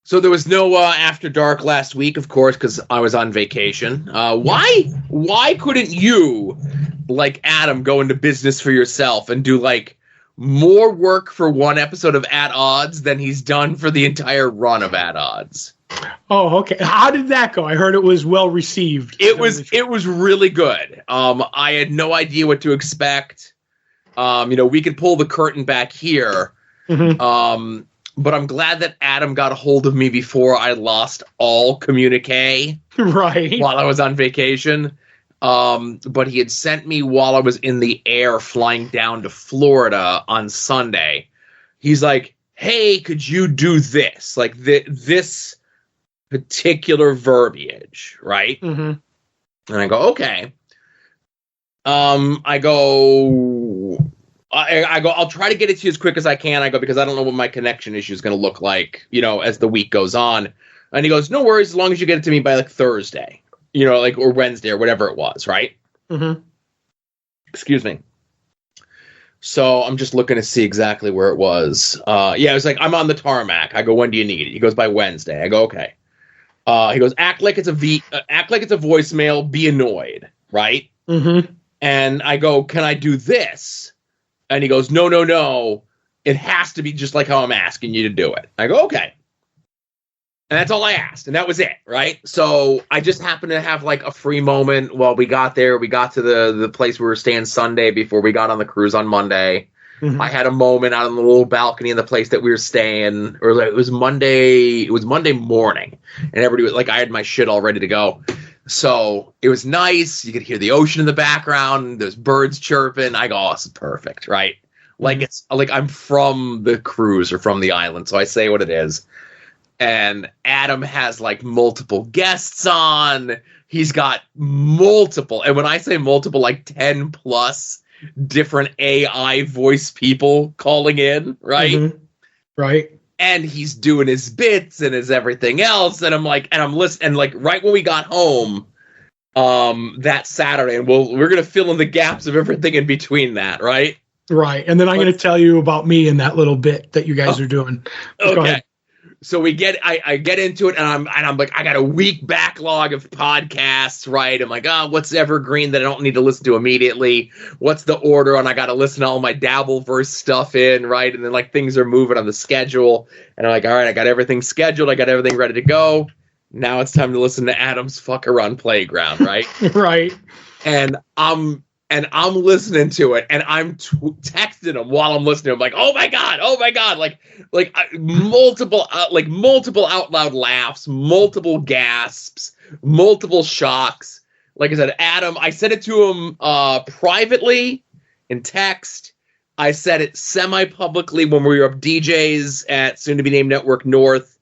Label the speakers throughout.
Speaker 1: So there was no After Dark last week, of course, because I was on vacation. Why couldn't you, like Adam, go into business for yourself and do like more work for one episode of At Odds than he's done for the entire run of At Odds?
Speaker 2: Oh, okay. How did that go? I heard it was well received.
Speaker 1: It was really good. I had no idea what to expect. We could pull the curtain back here. Mm-hmm. But I'm glad that Adam got a hold of me before I lost all communique.
Speaker 2: Right.
Speaker 1: While I was on vacation. But he had sent me while I was in the air flying down to Florida on Sunday. He's like, hey, could you do this? Like this particular verbiage, right? Mm-hmm. And I go, okay. I go, I'll try to get it to you as quick as I can. I go, because I don't know what my connection issue is going to look like, as the week goes on. And he goes, no worries, as long as you get it to me by like Thursday, or Wednesday or whatever it was, right? Mm-hmm. Excuse me. So I'm just looking to see exactly where it was. It was like, I'm on the tarmac. I go, when do you need it? He goes, by Wednesday. I go, okay. He goes, act like it's a voicemail, be annoyed, right? Mm-hmm. And I go, can I do this? And he goes, no. It has to be just like how I'm asking you to do it. I go, okay. And that's all I asked. And that was it, right? So I just happened to have like a free moment while we got there. We got to the place we were staying Sunday before we got on the cruise on Monday. Mm-hmm. I had a moment out on the little balcony in the place that we were staying. Or it was Monday morning. And everybody was like, I had my shit all ready to go. So it was nice. You could hear the ocean in the background. There's birds chirping. I go, oh, this is perfect, right? Like it's like I'm from the cruise or from the island, so I say what it is. And Adam has like multiple guests on. He's got multiple, and when I say multiple, like 10 plus different AI voice people calling in, right? Mm-hmm.
Speaker 2: Right.
Speaker 1: And he's doing his bits and his everything else. And I'm listening. And like right when we got home that Saturday, and we're going to fill in the gaps of everything in between that, right?
Speaker 2: Right. And then I'm going to tell you about me in that little bit that you guys are doing.
Speaker 1: Okay. So I get into it, and I'm like, I got a week backlog of podcasts, right? I'm like, what's evergreen that I don't need to listen to immediately? What's the order? And I got to listen to all my Dabbleverse stuff in, right? And then like things are moving on the schedule, and I'm like, all right, I got everything scheduled, I got everything ready to go. Now it's time to listen to Adam's Fuck Around Playground, right?
Speaker 2: Right.
Speaker 1: And I'm listening to it, and I'm texting him while I'm listening. I'm like, oh my god, multiple out loud laughs, multiple gasps, multiple shocks. Like I said, Adam, I said it to him privately in text. I said it semi-publicly when we were up DJs at soon-to-be-named Network North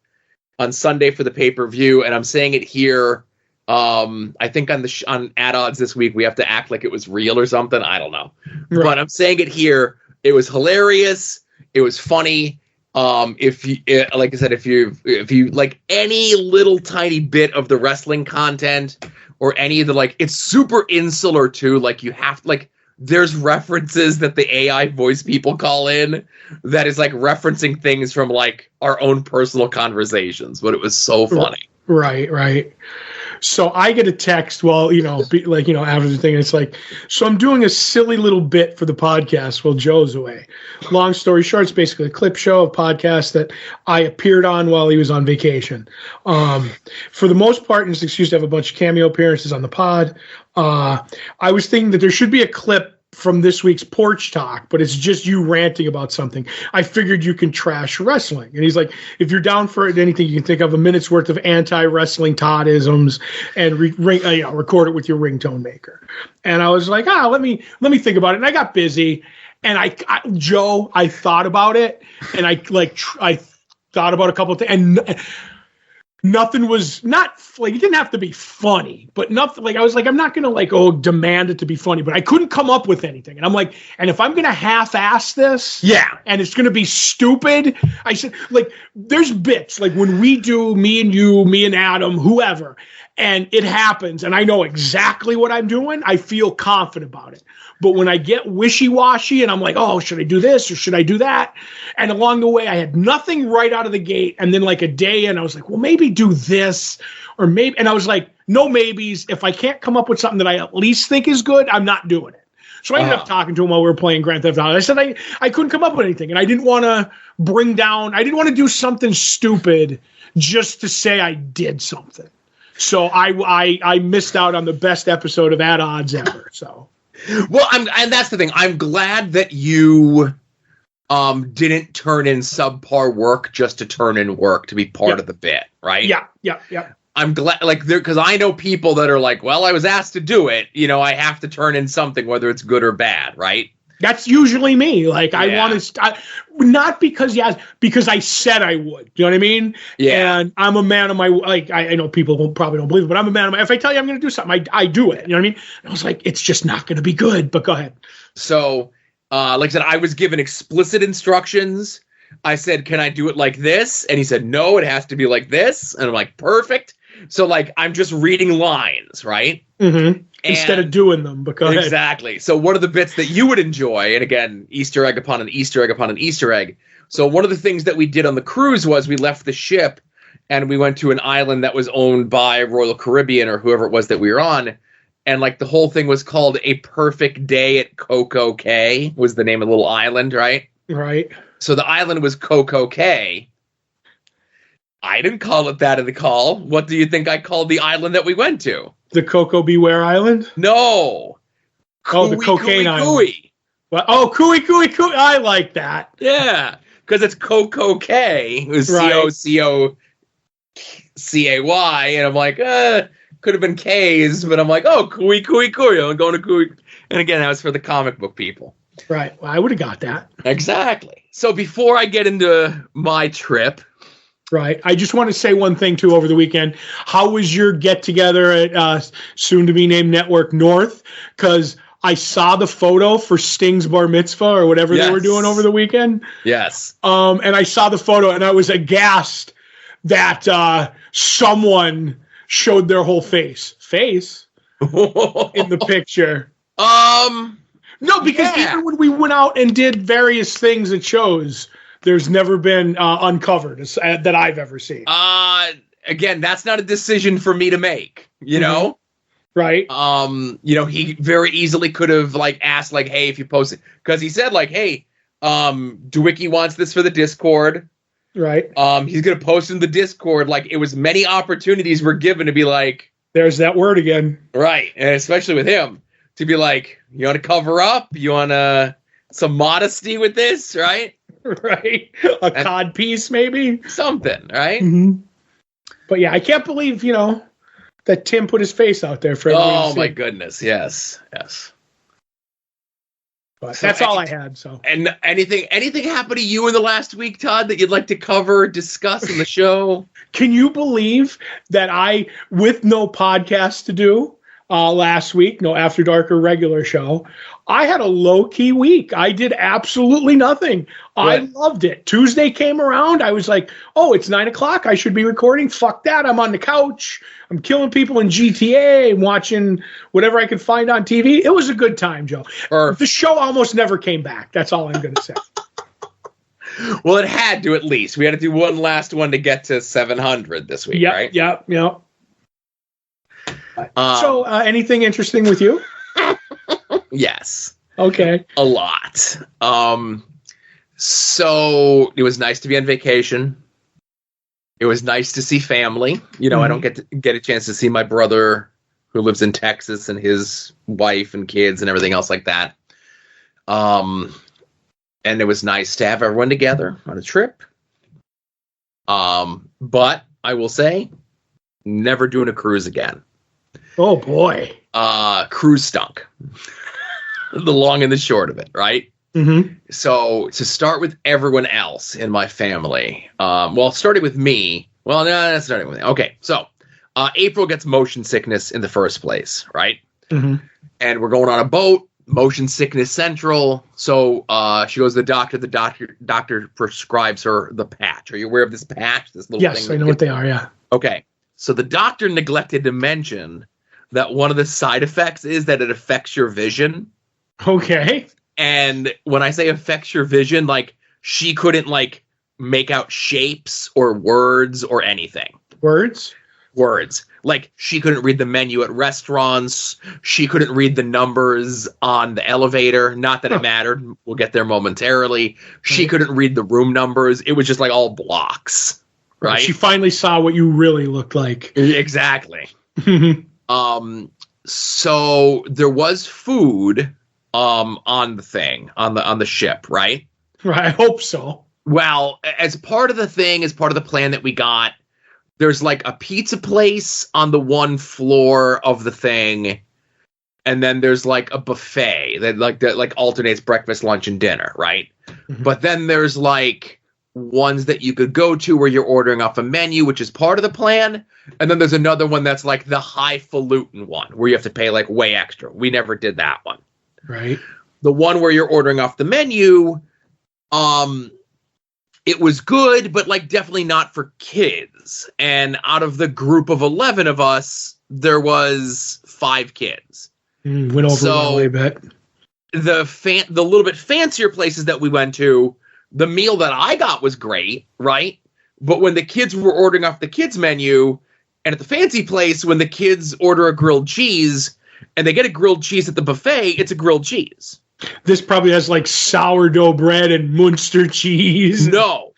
Speaker 1: on Sunday for the pay-per-view, and I'm saying it here. I think on At Odds this week we have to act like it was real or something. I don't know, right. But I'm saying it here. It was hilarious. It was funny. If you like any little tiny bit of the wrestling content or any of the it's super insular too. Like you have there's references that the AI voice people call in that is like referencing things from like our own personal conversations. But it was so funny.
Speaker 2: Right. So I get a text after the thing, and it's like, so I'm doing a silly little bit for the podcast while Joe's away. Long story short, it's basically a clip show of podcast that I appeared on while he was on vacation. For the most part, it's an excuse to have a bunch of cameo appearances on the pod. I was thinking that there should be a clip from this week's Porch Talk, but it's just you ranting about something. I figured you can trash wrestling. And he's like, if you're down for anything you can think of, a minute's worth of anti-wrestling Todd-isms and record it with your ringtone maker. And I was like, let me think about it. And I got busy. And I thought about it. And I thought about a couple of things. And nothing was not like, it didn't have to be funny, but nothing like, I was like, I'm not going to demand it to be funny, but I couldn't come up with anything. And I'm like, and if I'm going to half-ass this, and it's going to be stupid, I said, there's bits like when we do me and you, me and Adam, whoever, and it happens, and I know exactly what I'm doing, I feel confident about it. But when I get wishy-washy and I'm like, oh, should I do this or should I do that? And along the way, I had nothing right out of the gate. And then like a day in, I was like, well, maybe do this or maybe. And I was like, no maybes. If I can't come up with something that I at least think is good, I'm not doing it. So I ended up talking to him while we were playing Grand Theft Auto. I said I couldn't come up with anything. And I didn't want to I didn't want to do something stupid just to say I did something. So I missed out on the best episode of At Odds ever. So.
Speaker 1: Well, and that's the thing. I'm glad that you didn't turn in subpar work just to turn in work to be part of the bit, right?
Speaker 2: Yeah.
Speaker 1: I'm glad, like, because I know people that are like, well, I was asked to do it. You know, I have to turn in something, whether it's good or bad, right?
Speaker 2: That's usually me. Like, I want to, not because I said I would. You know what I mean?
Speaker 1: Yeah.
Speaker 2: And I'm a man of my, like, I know people probably don't believe it, but I'm a man of my, if I tell you I'm going to do something, I do it. You know what I mean? And I was like, it's just not going to be good, but go ahead.
Speaker 1: So, like I said, I was given explicit instructions. I said, can I do it like this? And he said, no, it has to be like this. And I'm like, perfect. So, like, I'm just reading lines, right?
Speaker 2: Mm-hmm. Instead of doing them, but go ahead.
Speaker 1: Exactly. So one of the bits that you would enjoy, and again, Easter egg upon an Easter egg upon an Easter egg. So one of the things that we did on the cruise was we left the ship and we went to an island that was owned by Royal Caribbean or whoever it was that we were on. And like the whole thing was called A Perfect Day at Coco Cay was the name of the little island, right?
Speaker 2: Right.
Speaker 1: So the island was Coco Cay. I didn't call it that in the call. What do you think I called the island that we went to?
Speaker 2: The Coco Beware Island?
Speaker 1: No.
Speaker 2: The Cocaine Island. Well, oh, Cooey. I like that.
Speaker 1: Yeah, because it's Coco Cay. It was Cococay, and I'm like, could have been K's, but I'm like, oh, Cooey. I'm going to Cooey. And again, that was for the comic book people.
Speaker 2: Right. Well, I would have got that.
Speaker 1: Exactly. So before I get into my trip.
Speaker 2: Right. I just want to say one thing, too, over the weekend. How was your get-together at soon-to-be-named Network North? Because I saw the photo for Sting's bar mitzvah or whatever they were doing over the weekend.
Speaker 1: Yes.
Speaker 2: And I saw the photo, and I was aghast that someone showed their whole face. In the picture. No, because even when we went out and did various things at shows, there's never been uncovered that I've ever seen.
Speaker 1: Again, that's not a decision for me to make, you know?
Speaker 2: Right.
Speaker 1: You know, he very easily could have like asked like, hey, if you post it, because he said like, hey, Dewicki wants this for the Discord.
Speaker 2: Right.
Speaker 1: He's going to post in the Discord. Like it was many opportunities were given to be like,
Speaker 2: there's that word again.
Speaker 1: Right. And especially with him to be like, you want to cover up? You want some modesty with this? Right.
Speaker 2: Right. A cod piece, maybe?
Speaker 1: Something, right?
Speaker 2: Mm-hmm. But yeah, I can't believe, that Tim put his face out there for everyone to see.
Speaker 1: My goodness. Yes.
Speaker 2: But so that's all I had. So,
Speaker 1: and anything happened to you in the last week, Todd, that you'd like to cover, discuss in the show?
Speaker 2: Can you believe that with no podcast to do last week, no After Dark or regular show, I had a low-key week. I did absolutely nothing. I loved it. Tuesday came around. I was like, oh, it's 9:00. I should be recording. Fuck that. I'm on the couch. I'm killing people in GTA and watching whatever I could find on TV. It was a good time, Joe. The show almost never came back. That's all I'm going to say.
Speaker 1: Well, it had to at least. We had to do one last one to get to 700 this week, right?
Speaker 2: Yep. So anything interesting with you?
Speaker 1: Yes.
Speaker 2: Okay.
Speaker 1: A lot. So it was nice to be on vacation. It was nice to see family. I don't get a chance to see my brother who lives in Texas and his wife and kids and everything else like that. And it was nice to have everyone together on a trip. But I will say, never doing a cruise again.
Speaker 2: Oh boy.
Speaker 1: Cruise stunk. The long and the short of it, right?
Speaker 2: Mm-hmm.
Speaker 1: So to start with everyone else in my family, starting with me. Well, no, that's starting with me. Okay, so April gets motion sickness in the first place, right?
Speaker 2: Mm-hmm.
Speaker 1: And we're going on a boat, motion sickness central. So she goes to the doctor. The doctor prescribes her the patch. Are you aware of this patch? This little thing?
Speaker 2: Yes, I know what they are. Yeah.
Speaker 1: Okay. So the doctor neglected to mention that one of the side effects is that it affects your vision.
Speaker 2: Okay.
Speaker 1: And when I say affects your vision, like, she couldn't, like, make out shapes or words or anything.
Speaker 2: Words?
Speaker 1: Like, she couldn't read the menu at restaurants. She couldn't read the numbers on the elevator. Not that it mattered. We'll get there momentarily. She couldn't read the room numbers. It was just, like, all blocks. Right?
Speaker 2: She finally saw what you really looked like.
Speaker 1: Exactly. So there was food on the thing, on the ship, right?
Speaker 2: I hope so.
Speaker 1: Well, as part of the plan that we got, there's like a pizza place on the one floor of the thing, and then there's like a buffet that alternates breakfast, lunch, and dinner, right? Mm-hmm. But then there's like ones that you could go to where you're ordering off a menu, which is part of the plan, and then there's another one that's like the highfalutin one where you have to pay like way extra. We never did that one.
Speaker 2: Right.
Speaker 1: The one where you're ordering off the menu, it was good, but like definitely not for kids. And out of the group of 11 of us, there was 5 kids.
Speaker 2: Went over well a bit.
Speaker 1: The little bit fancier places that we went to, the meal that I got was great, right? But when the kids were ordering off the kids menu, and at the fancy place, when the kids order a grilled cheese and they get a grilled cheese at the buffet, it's a grilled cheese.
Speaker 2: This probably has like sourdough bread and Munster cheese.
Speaker 1: No.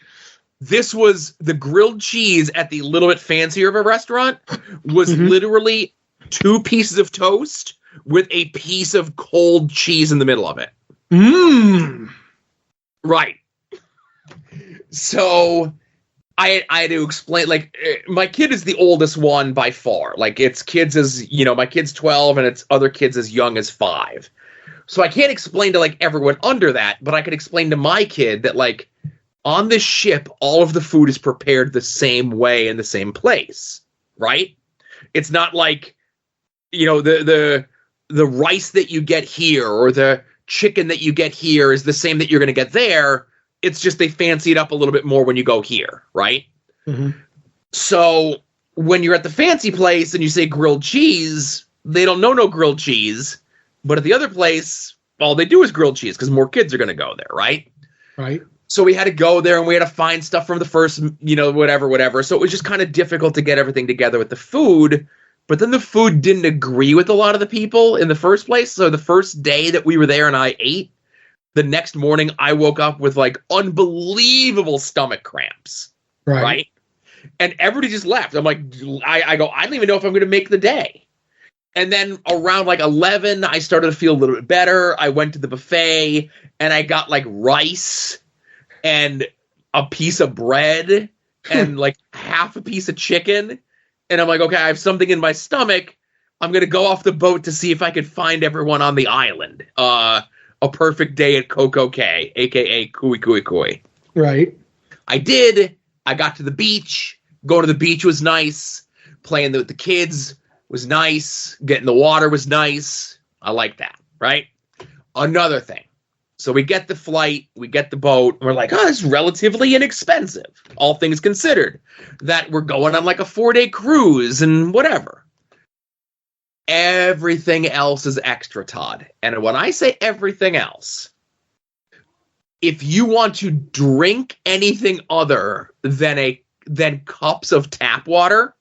Speaker 1: This was the grilled cheese at the little bit fancier of a restaurant was literally 2 pieces of toast with a piece of cold cheese in the middle of it. Right. So I had to explain, like, my kid is the oldest one by far. Like, it's kids as, my kid's 12 and it's other kids as young as 5. So I can't explain to, like, everyone under that, but I can explain to my kid that, like, on this ship, all of the food is prepared the same way in the same place, right? It's not like, the rice that you get here or the chicken that you get here is the same that you're going to get there. It's just they fancy it up a little bit more when you go here, right? Mm-hmm. So when you're at the fancy place and you say grilled cheese, they don't know no grilled cheese. But at the other place, all they do is grilled cheese because more kids are going to go there, right?
Speaker 2: Right.
Speaker 1: So we had to go there and we had to find stuff from the first, whatever. So it was just kind of difficult to get everything together with the food. But then the food didn't agree with a lot of the people in the first place. So the first day that we were there and I ate, the next morning I woke up with like unbelievable stomach cramps. Right? And everybody just left. I'm like, I don't even know if I'm going to make the day. And then around like 11, I started to feel a little bit better. I went to the buffet and I got like rice and a piece of bread and like half a piece of chicken. And I'm like, okay, I have something in my stomach. I'm going to go off the boat to see if I could find everyone on the island. A perfect day at Coco Cay, a.k.a. Kui Kui Kui.
Speaker 2: Right.
Speaker 1: I did. I got to the beach. Going to the beach was nice. Playing with the kids was nice. Getting the water was nice. I like that, right? Another thing. So we get the flight, we get the boat, and we're like, it's relatively inexpensive, all things considered. That we're going on like a 4-day cruise and whatever. Everything else is extra, Todd. And when I say everything else, if you want to drink anything other than cups of tap water,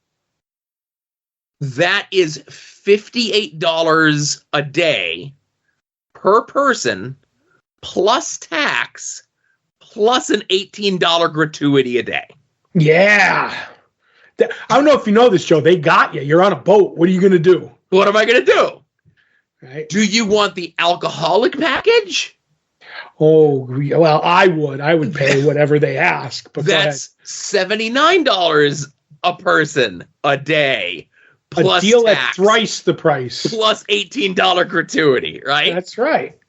Speaker 1: that is $58 a day per person, plus tax, plus an $18 gratuity a day.
Speaker 2: Yeah. I don't know if you know this, Joe. They got you. You're on a boat. What are you going to do?
Speaker 1: What am I going to do?
Speaker 2: Right.
Speaker 1: Do you want the alcoholic package?
Speaker 2: Oh, well, I would. I would pay whatever they ask. But
Speaker 1: that's $79 a person a day.
Speaker 2: Plus a deal tax, at thrice the price.
Speaker 1: Plus $18 gratuity, right?
Speaker 2: That's right.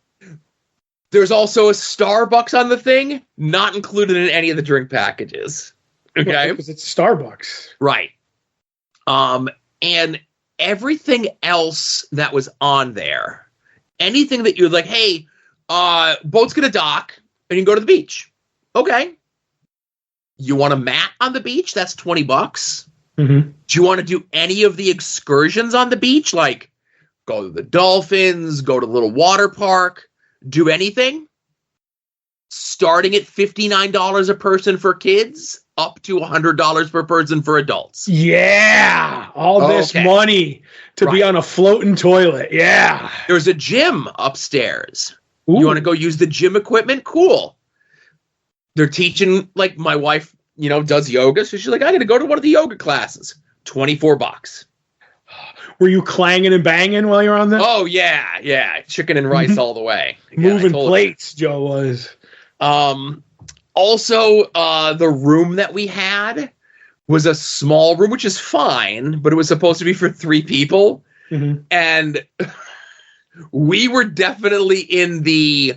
Speaker 1: There's also a Starbucks on the thing, not included in any of the drink packages. Okay?
Speaker 2: Well, because it's Starbucks.
Speaker 1: Right. And everything else that was on there, anything that you're like, hey, boat's going to dock and you can go to the beach. Okay. You want a mat on the beach? That's $20.
Speaker 2: Mm-hmm.
Speaker 1: Do you want to do any of the excursions on the beach? Like go to the dolphins, go to the little water park, do anything? Starting at $59 a person for kids, up to $100 per person for adults.
Speaker 2: Yeah. All this money to be on a floating toilet. Yeah.
Speaker 1: There's a gym upstairs.
Speaker 2: Ooh.
Speaker 1: You want to go use the gym equipment? Cool. They're teaching, like, my wife, does yoga. So she's like, I got to go to one of the yoga classes. $24.
Speaker 2: Were you clanging and banging while you're on that?
Speaker 1: Oh, yeah. Chicken and rice all the way. Again,
Speaker 2: moving plates, Joe was.
Speaker 1: Also, the room that we had was a small room, which is fine, but it was supposed to be for 3 people.
Speaker 2: Mm-hmm.
Speaker 1: And we were definitely in the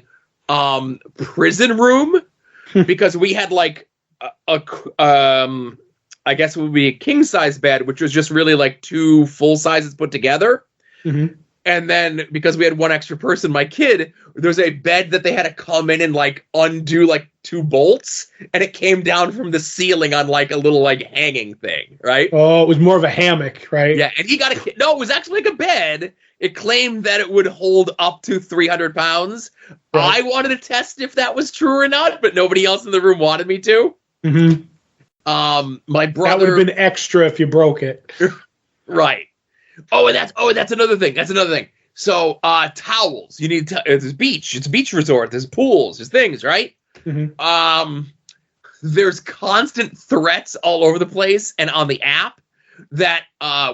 Speaker 1: prison room because we had like I guess it would be a king size bed, which was just really like 2 full sizes put together.
Speaker 2: Mm-hmm.
Speaker 1: And then because we had 1 extra person, my kid, there's a bed that they had to come in and like undo like 2 bolts, and it came down from the ceiling on like a little like hanging thing, right?
Speaker 2: Oh, it was more of a hammock, right?
Speaker 1: Yeah, and he got no, it was actually like a bed. It claimed that it would hold up to 300 pounds. Right. I wanted to test if that was true or not, but nobody else in the room wanted me to.
Speaker 2: Mm-hmm.
Speaker 1: My brother.
Speaker 2: That would have been extra if you broke it.
Speaker 1: Right. Oh, that's another thing. So, towels. You need it's a beach. It's a beach resort. There's pools. There's things, right?
Speaker 2: Mm-hmm.
Speaker 1: There's constant threats all over the place and on the app that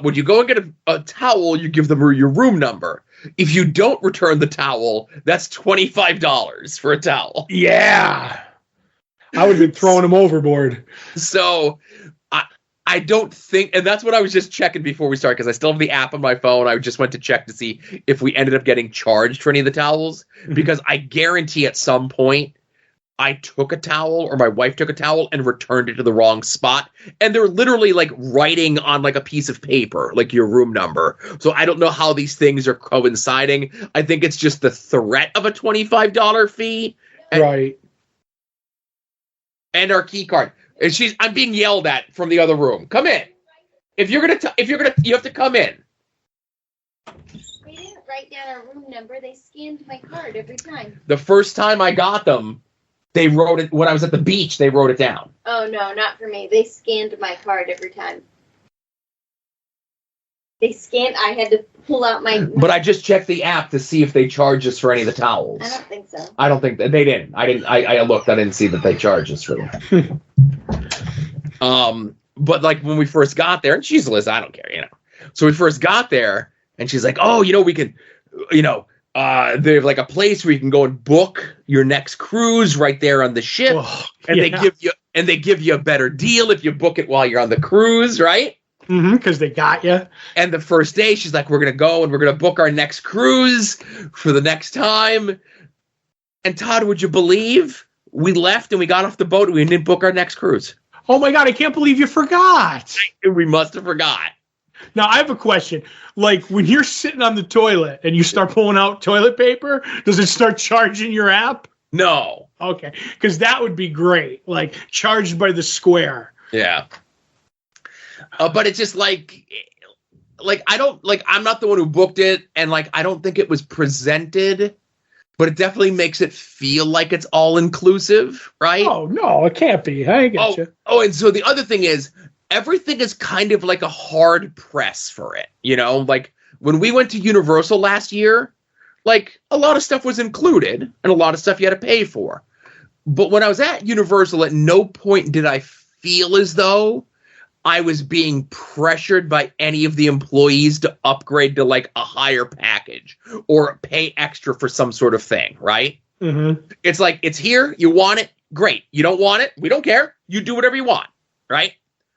Speaker 1: when you go and get a towel, you give them your room number. If you don't return the towel, that's $25 for a towel.
Speaker 2: Yeah. I would have been throwing them overboard.
Speaker 1: So I don't think, and that's what I was just checking before we start, because I still have the app on my phone. I just went to check to see if we ended up getting charged for any of the towels, because I guarantee at some point I took a towel or my wife took a towel and returned it to the wrong spot. And they're literally like writing on like a piece of paper, like your room number. So I don't know how these things are coinciding. I think it's just the threat of a $25 fee.
Speaker 2: Right.
Speaker 1: And our key card. And I'm being yelled at from the other room. Come in. You have to come in.
Speaker 3: They didn't write down our room number. They scanned my card every time.
Speaker 1: The first time I got them, they wrote it when I was at the beach. They wrote it down.
Speaker 3: Oh no, not for me. They scanned my card every time. I had to pull out my.
Speaker 1: But I just checked the app to see if they charge us for any of the towels.
Speaker 3: I don't think so.
Speaker 1: I don't think that they didn't. I looked. I didn't see that they charged us for them. But like when we first got there, and she's Liz, I don't care, So we first got there, and she's like, "Oh, we can, they have like a place where you can go and book your next cruise right there on the ship, and they give you a better deal if you book it while you're on the cruise, right?"
Speaker 2: Mm-hmm, because they got you.
Speaker 1: And the first day, she's like, we're going to go and we're going to book our next cruise for the next time. And Todd, would you believe we left and we got off the boat and we didn't book our next cruise?
Speaker 2: Oh, my God. I can't believe you forgot.
Speaker 1: We must have forgot.
Speaker 2: Now, I have a question. Like, when you're sitting on the toilet and you start pulling out toilet paper, does it start charging your app?
Speaker 1: No.
Speaker 2: Okay. Because that would be great. Like, charged by the square.
Speaker 1: Yeah. But it's just like I'm not the one who booked it, and like I don't think it was presented, but it definitely makes it feel like it's all inclusive, right?
Speaker 2: Oh no, it can't be. I get you.
Speaker 1: Oh, and so the other thing is everything is kind of like a hard press for it, Like when we went to Universal last year, like a lot of stuff was included and a lot of stuff you had to pay for. But when I was at Universal, at no point did I feel as though I was being pressured by any of the employees to upgrade to like a higher package or pay extra for some sort of thing, right?
Speaker 2: Mm-hmm.
Speaker 1: It's like, it's here, you want it, great. You don't want it, we don't care. You do whatever you want, right?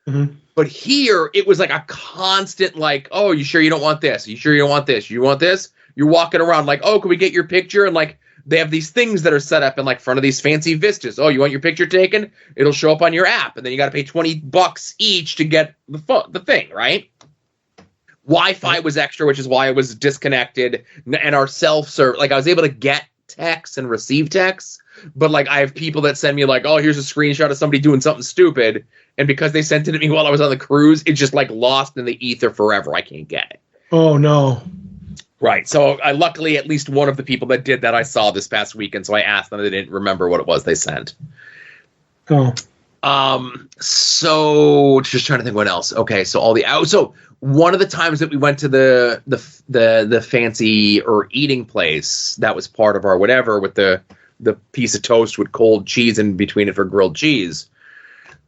Speaker 2: Mm-hmm.
Speaker 1: But here, it was like a constant like, oh, you sure you don't want this? You sure you don't want this? You want this? You're walking around like, oh, can we get your picture? And like, they have these things that are set up in like front of these fancy vistas. Oh, you want your picture taken? It'll show up on your app, and then you got to pay $20 each to get the thing, right? Wi-Fi was extra, which is why it was disconnected, and our self-serve, like I was able to get texts and receive texts, but like I have people that send me like, oh, here's a screenshot of somebody doing something stupid, and because they sent it to me while I was on the cruise, it's just like lost in the ether forever. I can't get it.
Speaker 2: Oh no.
Speaker 1: Right. So I luckily at least one of the people that did that I saw this past weekend, so I asked them, they didn't remember what it was they sent.
Speaker 2: Oh.
Speaker 1: So just trying to think what else. Okay, so so one of the times that we went to the fancy or eating place that was part of our whatever with the piece of toast with cold cheese in between it for grilled cheese,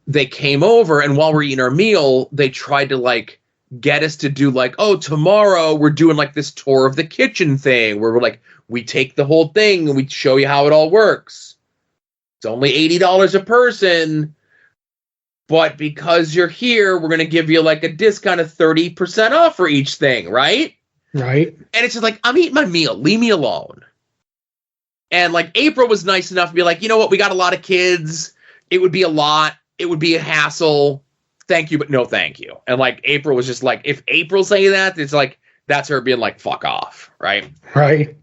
Speaker 1: they came over, and while we're eating our meal, they tried to like get us to do like, oh, tomorrow we're doing like this tour of the kitchen thing where we're like, we take the whole thing and we show you how it all works. It's only $80 a person. But because you're here, we're going to give you like a discount of 30% off for each thing, right?
Speaker 2: Right.
Speaker 1: And it's just like, I'm eating my meal. Leave me alone. And like April was nice enough to be like, you know what? We got a lot of kids. It would be a lot. It would be a hassle. Thank you, but no thank you. And like April was just like, if April's saying that, it's like, that's her being like, fuck off, right?
Speaker 2: Right.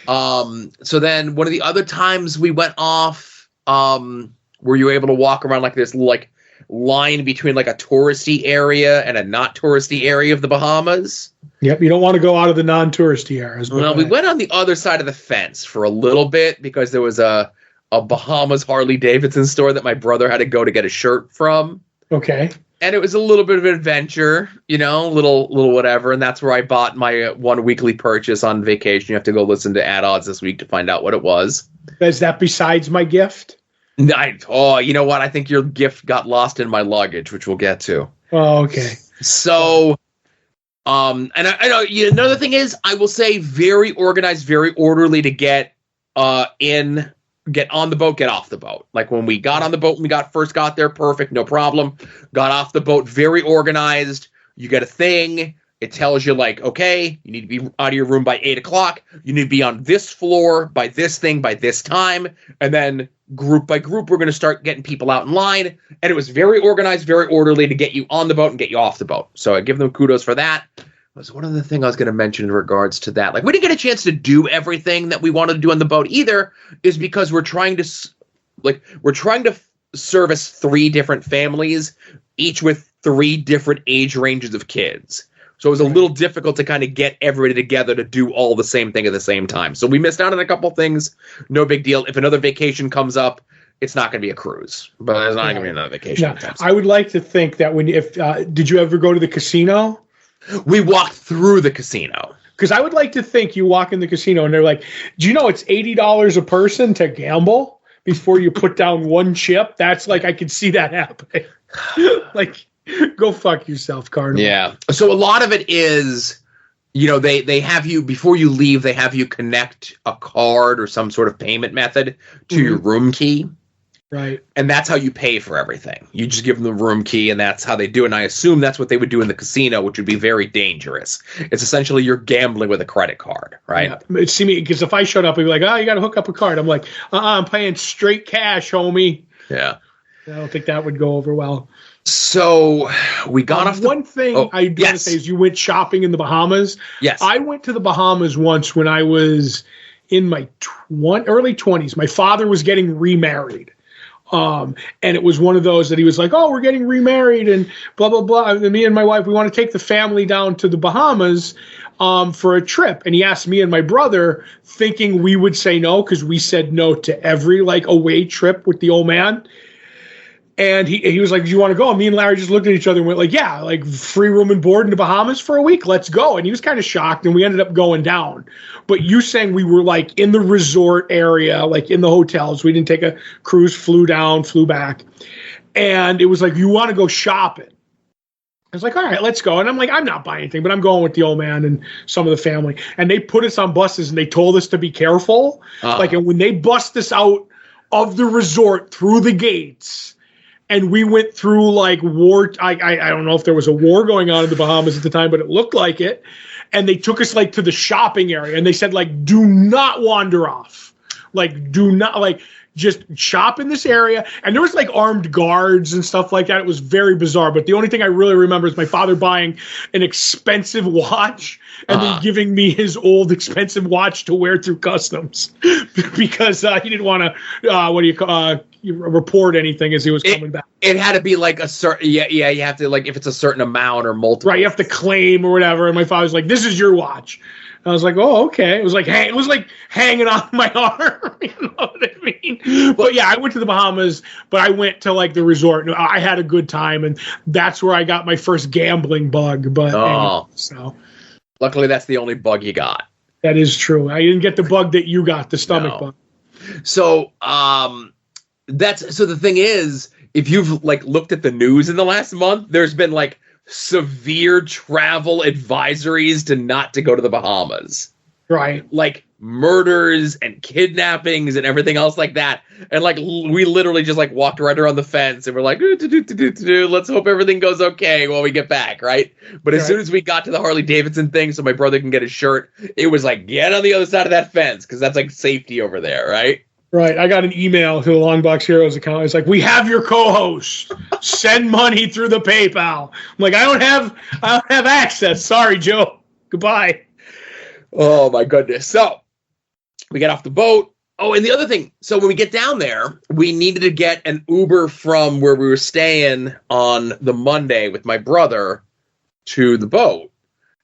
Speaker 1: So then one of the other times we went off, were you able to walk around like this like line between like a touristy area and a not touristy area of the Bahamas?
Speaker 2: Yep, you don't want to go out of the non-touristy areas.
Speaker 1: Well, we went on the other side of the fence for a little bit because there was a Bahamas Harley Davidson store that my brother had to go to get a shirt from.
Speaker 2: Okay.
Speaker 1: And it was a little bit of an adventure, you know, little whatever. And that's where I bought my one weekly purchase on vacation. You have to go listen to Ad Odds this week to find out what it was.
Speaker 2: Is that besides my gift?
Speaker 1: You know what? I think your gift got lost in my luggage, which we'll get to.
Speaker 2: Oh, okay.
Speaker 1: So, and I know another thing is, I will say very organized, very orderly to get get on the boat, get off the boat. Like when we got on the boat, when we first got there, perfect, no problem. Got off the boat, very organized. You get a thing. It tells you like, okay, you need to be out of your room by 8 o'clock. You need to be on this floor by this thing by this time. And then group by group, we're going to start getting people out in line. And it was very organized, very orderly to get you on the boat and get you off the boat. So I give them kudos for that. Was one other thing I was going to mention in regards to that. Like, we didn't get a chance to do everything that we wanted to do on the boat either, is because we're trying to service 3 different families, each with 3 different age ranges of kids. So it was a little difficult to kind of get everybody together to do all the same thing at the same time. So we missed out on a couple things. No big deal. If another vacation comes up, it's not going to be a cruise, but there's not going to be another vacation.
Speaker 2: Yeah. I would like to think that did you ever go to the casino?
Speaker 1: We walked through the casino.
Speaker 2: Because I would like to think you walk in the casino and they're like, do you know it's $80 a person to gamble before you put down 1 chip? That's like, I could see that happening. Like, go fuck yourself, Cardinal.
Speaker 1: Yeah. So a lot of it is, you know, they have you, before you leave, they have you connect a card or some sort of payment method to your room key.
Speaker 2: Right.
Speaker 1: And that's how you pay for everything. You just give them the room key, and that's how they do it. And I assume that's what they would do in the casino, which would be very dangerous. It's essentially you're gambling with a credit card, right?
Speaker 2: Yeah. See me, because if I showed up and be like, oh, you got to hook up a card. I'm like, I'm paying straight cash, homie.
Speaker 1: Yeah.
Speaker 2: I don't think that would go over well.
Speaker 1: So we got off.
Speaker 2: One thing I do want to say is you went shopping in the Bahamas.
Speaker 1: Yes.
Speaker 2: I went to the Bahamas once when I was in my early 20s. My father was getting remarried. And it was one of those that he was like, oh, we're getting remarried and blah, blah, blah. And me and my wife, we want to take the family down to the Bahamas for a trip. And he asked me and my brother, thinking we would say no, because we said no to every like away trip with the old man. And he was like, do you want to go? And me and Larry just looked at each other and went like, yeah, like free room and board in the Bahamas for a week. Let's go. And he was kind of shocked, and we ended up going down. But you saying we were like in the resort area, like in the hotels. We didn't take a cruise, flew down, flew back. And it was like, you want to go shopping? I was like, all right, let's go. And I'm like, I'm not buying anything, but I'm going with the old man and some of the family. And they put us on buses and they told us to be careful. Like, and when they bust us out of the resort through the gates, and we went through like war. I don't know if there was a war going on in the Bahamas at the time, but it looked like it. And they took us like to the shopping area, and they said like, do not wander off. Like, do not like just shop in this area. And there was like armed guards and stuff like that. It was very bizarre. But the only thing I really remember is my father buying an expensive watch and then giving me his old expensive watch to wear through customs because he didn't want to, report anything as he was coming back.
Speaker 1: It had to be like a certain, you have to, like, if it's a certain amount or multiple.
Speaker 2: Right, you have to claim or whatever. And my father's like, this is your watch. I was like, oh, okay. It was like hanging on my arm. You know what I mean? But yeah, I went to the Bahamas, but I went to like the resort. I had a good time, and that's where I got my first gambling bug. But anyway, so
Speaker 1: luckily, that's the only bug you got.
Speaker 2: That is true. I didn't get the bug that you got, the stomach bug.
Speaker 1: So the thing is, if you've like looked at the news in the last month, there's been like severe travel advisories to go to the Bahamas.
Speaker 2: Right.
Speaker 1: Like murders and kidnappings and everything else like that. And like we literally just like walked right around the fence and we're like, let's hope everything goes okay while we get back, right? But as soon as we got to the Harley Davidson thing so my brother can get his shirt, it was like, get on the other side of that fence because that's like safety over there, right?
Speaker 2: Right. I got an email to the Longbox Heroes account. It's like, we have your co-host. Send money through the PayPal. I'm like, I don't have access. Sorry, Joe. Goodbye.
Speaker 1: Oh my goodness. So we get off the boat. Oh, and the other thing. So when we get down there, we needed to get an Uber from where we were staying on the Monday with my brother to the boat.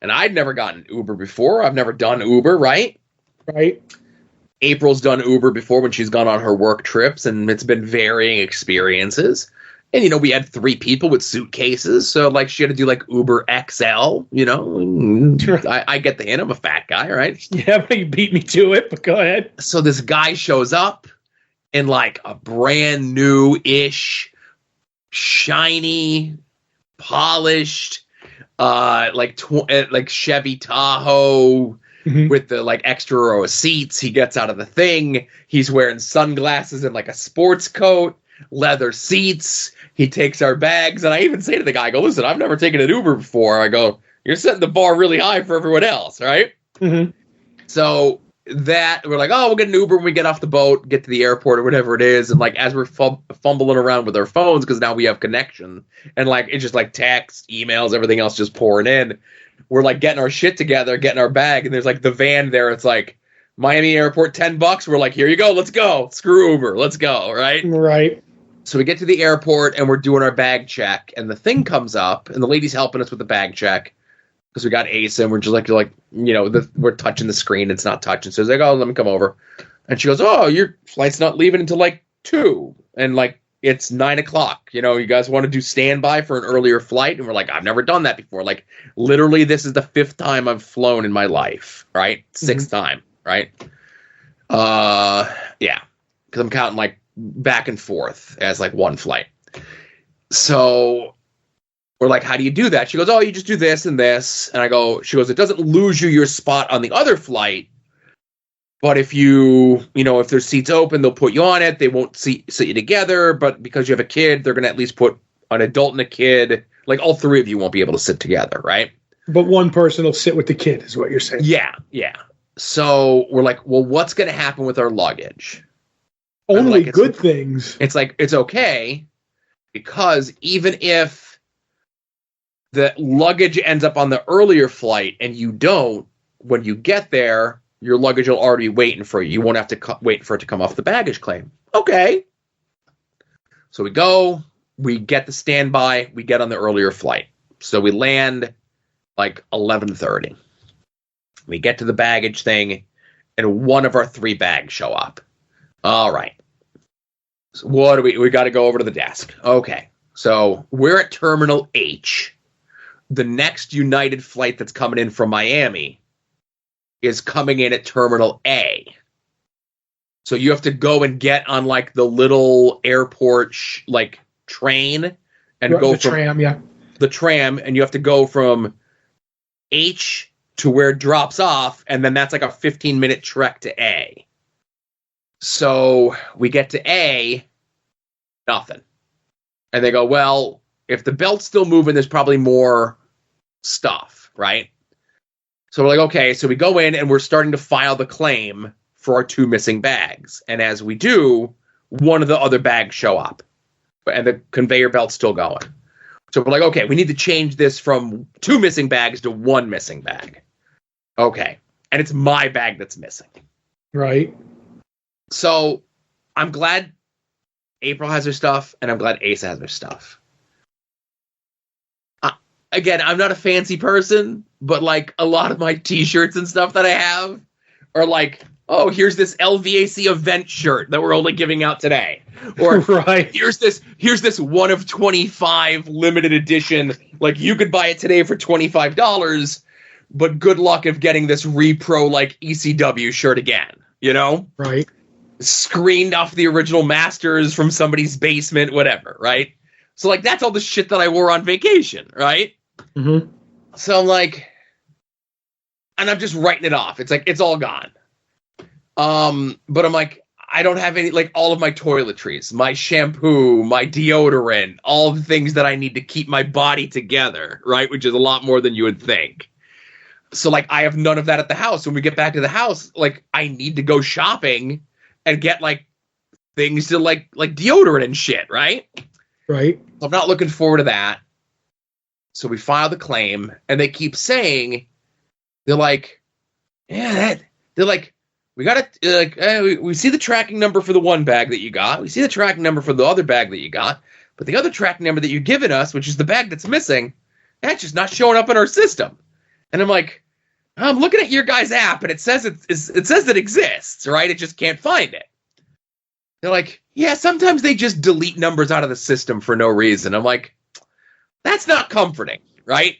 Speaker 1: And I'd never gotten Uber before. I've never done Uber, right?
Speaker 2: Right.
Speaker 1: April's done Uber before when she's gone on her work trips, and it's been varying experiences. And, you know, we had 3 people with suitcases, so, like, she had to do, like, Uber XL, you know. I get the hint. I'm a fat guy, right?
Speaker 2: Yeah, but you beat me to it, but go ahead.
Speaker 1: So this guy shows up in, like, a brand new-ish, shiny, polished, like Chevy Tahoe, with the like extra row of seats. He gets out of the thing. He's wearing sunglasses and like a sports coat, leather seats. He takes our bags. And I even say to the guy, I go, listen, I've never taken an Uber before. I go, you're setting the bar really high for everyone else, right?
Speaker 2: Mm-hmm.
Speaker 1: So that we're like, oh, we'll get an Uber when we get off the boat, get to the airport or whatever it is. And like, as we're fumbling around with our phones, because now we have connection and like, it's just like text, emails, everything else just pouring in. We're like getting our shit together, getting our bag, and there's like the van there. It's like Miami Airport, $10. We're like, here you go, let's go. Screw Uber, let's go, right?
Speaker 2: Right.
Speaker 1: So we get to the airport and we're doing our bag check, and the thing comes up, and the lady's helping us with the bag check because we got ASA, and we're just like you know, we're touching the screen, it's not touching. So it's like, oh, let me come over, and she goes, oh, your flight's not leaving until like 2, and like it's 9 o'clock. You know, you guys want to do standby for an earlier flight? And we're like, I've never done that before. Like, literally, this is the 5th time I've flown in my life, right? 6th time, right? Yeah, because I'm counting like back and forth as like one flight. So we're like, how do you do that? She goes, oh, you just do this and this. And she goes, it doesn't lose you your spot on the other flight. But if if there's seats open, they'll put you on it. They won't sit you together. But because you have a kid, they're going to at least put an adult and a kid. Like all 3 of you won't be able to sit together, right?
Speaker 2: But one person will sit with the kid is what you're saying.
Speaker 1: Yeah, yeah. So we're like, well, what's going to happen with our luggage?
Speaker 2: Only like, good things.
Speaker 1: It's like, it's okay. Because even if the luggage ends up on the earlier flight and you don't, when you get there, your luggage will already be waiting for you. You won't have to wait for it to come off the baggage claim. Okay. So we go, we get the standby, we get on the earlier flight. So we land like 11:30. We get to the baggage thing, and one of our 3 bags show up. All right. So what do we got to go over to the desk. Okay. So we're at Terminal H. The next United flight that's coming in from Miami is coming in at Terminal A. So you have to go and get on like the little airport like train and go from
Speaker 2: tram, yeah.
Speaker 1: The tram, and you have to go from H to where it drops off, and then that's like a 15-minute trek to A. So we get to A, nothing. And they go, well, if the belt's still moving, there's probably more stuff, right? So we're like, okay, so we go in and we're starting to file the claim for our 2 missing bags. And as we do, one of the other bags show up, and the conveyor belt's still going. So we're like, okay, we need to change this from 2 missing bags to 1 missing bag. Okay. And it's my bag that's missing.
Speaker 2: Right.
Speaker 1: So I'm glad April has her stuff, and I'm glad Asa has her stuff. Again, I'm not a fancy person, but like a lot of my t-shirts and stuff that I have are like, oh, here's this LVAC event shirt that we're only giving out today. Or
Speaker 2: right.
Speaker 1: here's this 1 of 25 limited edition. Like, you could buy it today for $25, but good luck of getting this repro like ECW shirt again, you know?
Speaker 2: Right.
Speaker 1: Screened off the original Masters from somebody's basement, whatever, right? So like that's all the shit that I wore on vacation, right?
Speaker 2: Mm-hmm.
Speaker 1: So I'm like, and I'm just writing it off. It's like, it's all gone. But I'm like, I don't have any, like all of my toiletries, my shampoo, my deodorant, all the things that I need to keep my body together, right? Which is a lot more than you would think. So like, I have none of that at the house. When we get back to the house, like I need to go shopping and get like things to like deodorant and shit, right?
Speaker 2: Right.
Speaker 1: So I'm not looking forward to that. So we file the claim, and they keep saying, they're like, yeah, they're like, we got to, like, we see the tracking number for the one bag that you got. We see the tracking number for the other bag that you got. But the other tracking number that you've given us, which is the bag that's missing, that's just not showing up in our system. And I'm like, I'm looking at your guys' app, and it says it says it exists, right? It just can't find it. They're like, yeah, sometimes they just delete numbers out of the system for no reason. I'm like, that's not comforting, right?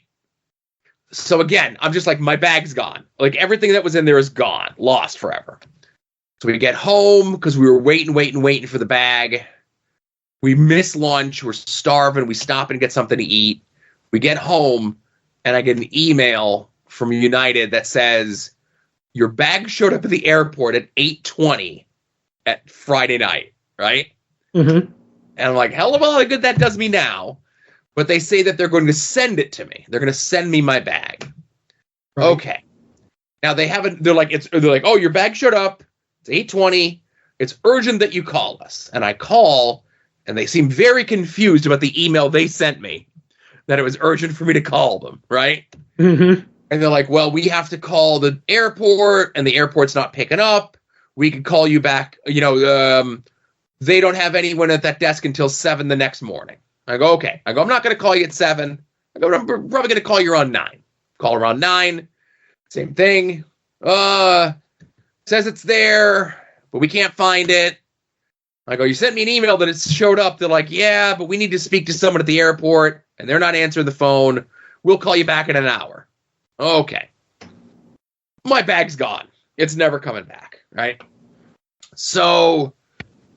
Speaker 1: So again, I'm just like, my bag's gone. Like everything that was in there is gone, lost forever. So we get home because we were waiting for the bag. We miss lunch. We're starving. We stop and get something to eat. We get home, and I get an email from United that says, your bag showed up at the airport at 8:20 at Friday night, right?
Speaker 2: Mm-hmm.
Speaker 1: And I'm like, hell of a lot of good that does me now. But they say that they're going to send it to me. They're going to send me my bag. Right. Okay. Now they haven't, they're like, oh, your bag showed up. It's 8:20. It's urgent that you call us. And I call, and they seem very confused about the email they sent me, that it was urgent for me to call them, right?
Speaker 2: Mm-hmm.
Speaker 1: And they're like, well, we have to call the airport, and the airport's not picking up. We could call you back. You know, they don't have anyone at that desk until 7 the next morning. I go, okay. I go, I'm not going to call you at 7. I go, I'm probably going to call you around 9. Call around 9. Same thing. Says it's there, but we can't find it. I go, you sent me an email that it showed up. They're like, yeah, but we need to speak to someone at the airport, and they're not answering the phone. We'll call you back in an hour. Okay. My bag's gone. It's never coming back, right? So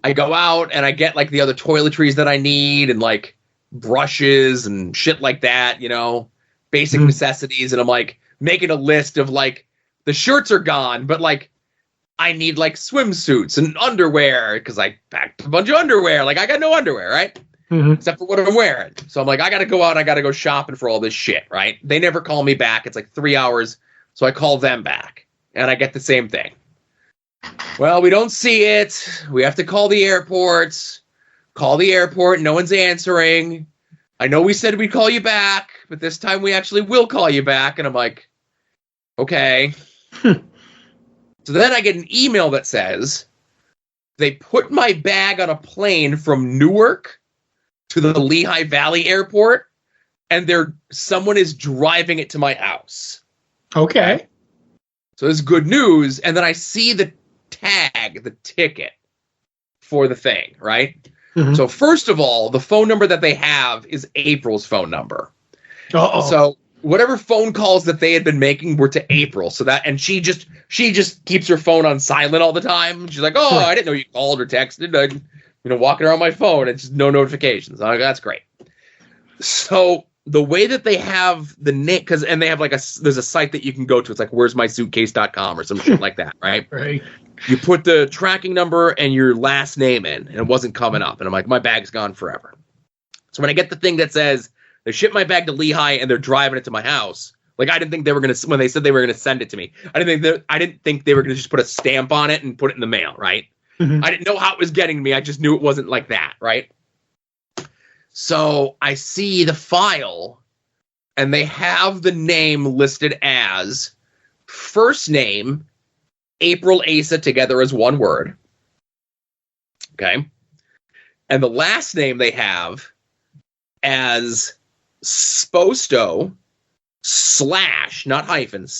Speaker 1: I go out, and I get, like, the other toiletries that I need, and, like, brushes and shit like that, you know, basic necessities. And I'm, like, making a list of, like, the shirts are gone, but, like, I need, like, swimsuits and underwear, because I packed a bunch of underwear. Like, I got no underwear, right? Mm-hmm. Except for what I'm wearing. So I'm like, I got to go out and I got to go shopping for all this shit, right? They never call me back. It's like 3 hours. So I call them back, and I get the same thing. Well, we don't see it. We have to call the airports. Call the airport. No one's answering. I know we said we'd call you back, but this time we actually will call you back. And I'm like, okay. So then I get an email that says they put my bag on a plane from Newark to the Lehigh Valley Airport, and someone is driving it to my house.
Speaker 2: Okay.
Speaker 1: So this is good news. And then I see the tag, the ticket for the thing, right? Mm-hmm. So first of all, the phone number that they have is April's phone number. Uh-oh. So whatever phone calls that they had been making were to April. So that, and she just keeps her phone on silent all the time. She's like, oh, I didn't know you called or texted. I'm, walking around my phone and just no notifications. I'm like, that's great. So the way that they have the name, and they have there's a site that you can go to. It's like, where's my suitcase.com or some shit like that, right?
Speaker 2: Right.
Speaker 1: You put the tracking number and your last name in, and it wasn't coming up. And I'm like, my bag's gone forever. So when I get the thing that says they shipped my bag to Lehigh and they're driving it to my house, like I didn't think they were going to, when they said they were going to send it to me, I didn't think they were going to just put a stamp on it and put it in the mail, right? I didn't know how it was getting me. I just knew it wasn't like that, right? So I see the file, and they have the name listed as first name, April Asa, together as one word. Okay. And the last name they have as Sposto / not hyphen, /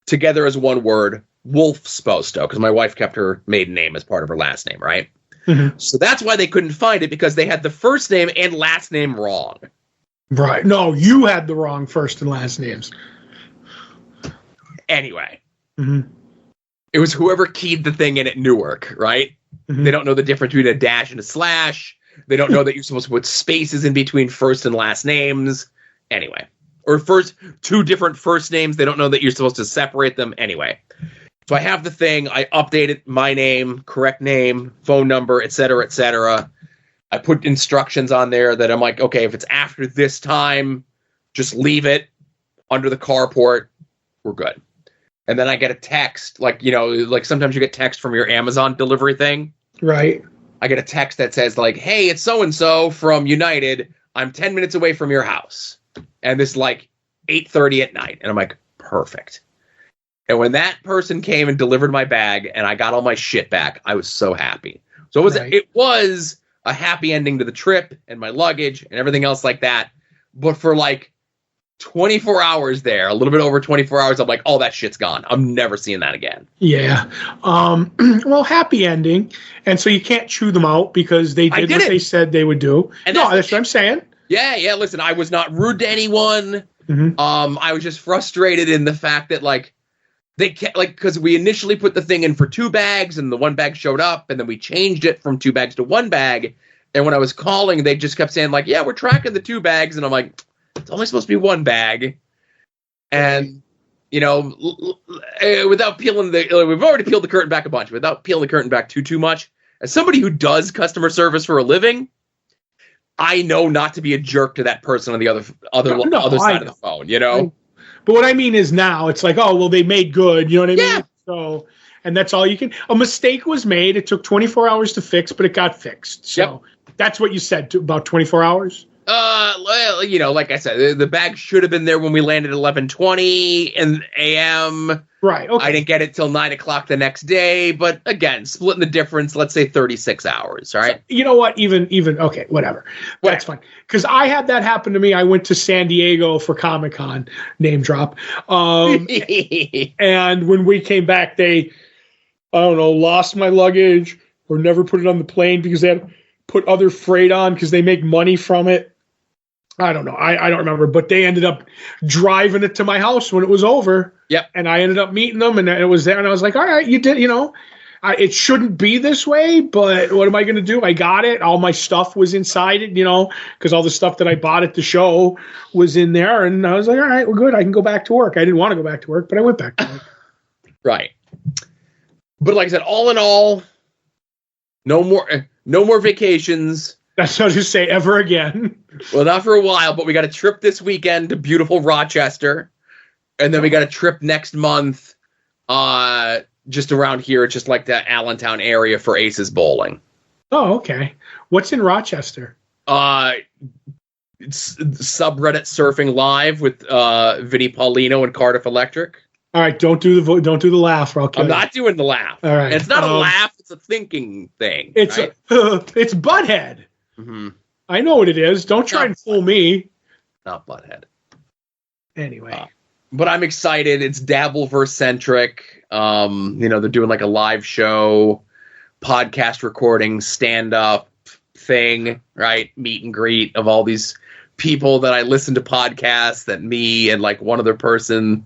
Speaker 1: together as one word, Wolf Sposto, because my wife kept her maiden name as part of her last name, right? So that's why they couldn't find it, because they had the first name and last name wrong.
Speaker 2: Right. No, you had the wrong first and last names.
Speaker 1: Anyway. It was whoever keyed the thing in at Newark, right? They don't know the difference between a dash and a slash. They don't know that you're supposed to put spaces in between first and last names. Anyway. Or two different first names. They don't know that you're supposed to separate them. Anyway. So I have the thing. I updated my name, correct name, phone number, etc., etc. I put instructions on there that I'm like, okay, if it's after this time, just leave it under the carport. We're good. And then I get a text, like sometimes you get text from your Amazon delivery thing.
Speaker 2: Right.
Speaker 1: I get a text that says like, hey, it's so-and-so from United. I'm 10 minutes away from your house. And this is like 8:30 at night. And I'm like, perfect. And when that person came and delivered my bag and I got all my shit back, I was so happy. So it was a happy ending to the trip and my luggage and everything else like that. But for like 24 hours there, a little bit over 24 hours, I'm like, oh, that shit's gone. I'm never seeing that again. Yeah.
Speaker 2: Well, happy ending. And so you can't chew them out because they did what they said they would do. And that's what I'm saying.
Speaker 1: Yeah. Listen, I was not rude to anyone. I was just frustrated in the fact that like, they can't, like, because we initially put the thing in for 2 bags and the 1 bag showed up and then we changed it from 2 bags to 1 bag. And when I was calling, they just kept saying like, yeah, we're tracking the 2 bags. And I'm like, it's only supposed to be 1 bag. And, without peeling we've already peeled the curtain back a bunch, without peeling the curtain back too much. As somebody who does customer service for a living, I know not to be a jerk to that person on the other side of the phone,
Speaker 2: But what I mean is now it's like, oh, well, they made good. You know what I mean? So, and that's all you can. A mistake was made. It took 24 hours to fix, but it got fixed. So that's what you said, about 24 hours?
Speaker 1: Well, like I said, the bag should have been there when we landed at 11:20 in a.m.
Speaker 2: Right. Okay.
Speaker 1: I didn't get it till 9 o'clock the next day. But again, splitting the difference, let's say 36 hours. All right.
Speaker 2: So, you know what? Even okay, whatever. That's fine. Because I had that happen to me. I went to San Diego for Comic-Con, name drop. And when we came back, they, I don't know, lost my luggage or never put it on the plane because they had put other freight on because they make money from it. I don't know. I don't remember, but they ended up driving it to my house when it was over.
Speaker 1: Yep.
Speaker 2: And I ended up meeting them, and it was there, and I was like, all right, you did, it shouldn't be this way, but what am I going to do? I got it. All my stuff was inside it, because all the stuff that I bought at the show was in there, and I was like, all right, we're good. I can go back to work. I didn't want to go back to work, but I went back to work.
Speaker 1: Right. But like I said, all in all, no more vacations.
Speaker 2: That's what to say ever again.
Speaker 1: Well, not for a while, but we got a trip this weekend to beautiful Rochester. And then we got a trip next month just around here, just like the Allentown area for Aces Bowling.
Speaker 2: Oh, okay. What's in Rochester?
Speaker 1: It's subreddit surfing live with Vinny Paulino and Cardiff Electric.
Speaker 2: All right, don't do the laugh, or I'll kill
Speaker 1: I'm not doing the laugh.
Speaker 2: All right.
Speaker 1: And it's not a laugh, it's a thinking thing.
Speaker 2: It's
Speaker 1: right?
Speaker 2: It's Butthead.
Speaker 1: Mm-hmm.
Speaker 2: I know what it is. Don't try and fool me.
Speaker 1: Not Butthead.
Speaker 2: Anyway.
Speaker 1: But I'm excited. It's Dabbleverse-centric. They're doing like a live show, podcast recording, stand-up thing, right? Meet and greet of all these people that I listen to podcasts that me and like one other person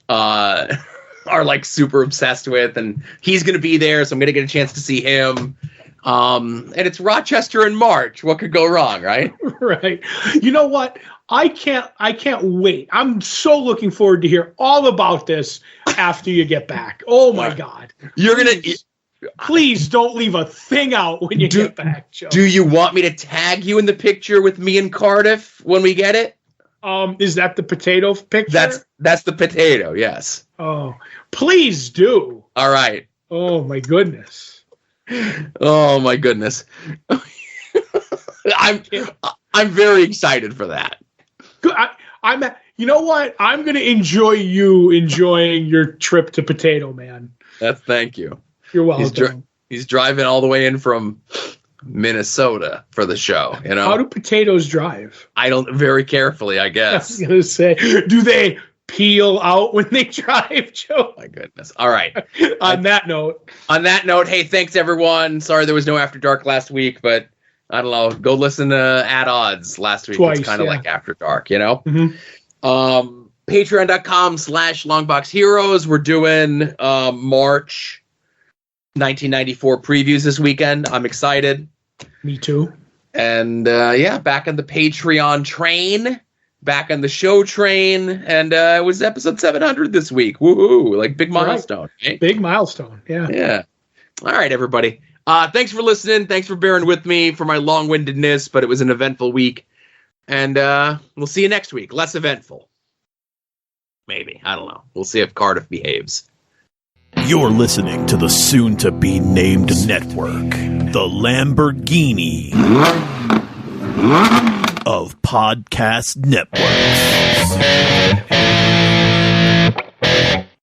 Speaker 1: are like super obsessed with. And he's going to be there, so I'm going to get a chance to see him. And it's Rochester in March. What could go wrong, right?
Speaker 2: Right. You know what? I can't wait. I'm so looking forward to hear all about this after you get back. Oh my God. Please don't leave a thing out when you get back, Joe.
Speaker 1: Do you want me to tag you in the picture with me and Cardiff when we get it?
Speaker 2: Is that the potato picture?
Speaker 1: That's the potato, yes.
Speaker 2: Oh, please do.
Speaker 1: All right.
Speaker 2: Oh my goodness.
Speaker 1: Oh my goodness. I'm very excited for that.
Speaker 2: You know what? I'm going to enjoy you enjoying your trip to Potato Man.
Speaker 1: Thank you.
Speaker 2: You're welcome.
Speaker 1: He's driving all the way in from Minnesota for the show. You know,
Speaker 2: how do potatoes drive?
Speaker 1: I don't. Very carefully, I guess.
Speaker 2: I was going to say, do they peel out when they drive, Joe?
Speaker 1: My goodness. All right.
Speaker 2: On that note,
Speaker 1: hey, thanks everyone. Sorry there was no After Dark last week, but I don't know. Go listen to At Odds last week.
Speaker 2: Twice,
Speaker 1: it's kind of like After Dark, you know?
Speaker 2: Mm-hmm.
Speaker 1: Patreon.com/Longbox Heroes. We're doing March 1994 previews this weekend. I'm excited.
Speaker 2: Me too.
Speaker 1: And back on the Patreon train, back on the show train, and it was episode 700 this week. Woohoo! Like big milestone.
Speaker 2: Right.
Speaker 1: Eh?
Speaker 2: Big milestone. Yeah.
Speaker 1: Yeah. All right, everybody. Thanks for listening. Thanks for bearing with me for my long-windedness, but it was an eventful week. And we'll see you next week. Less eventful. Maybe. I don't know. We'll see if Cardiff behaves.
Speaker 4: You're listening to the soon-to-be-named network, the Lamborghini of podcast networks.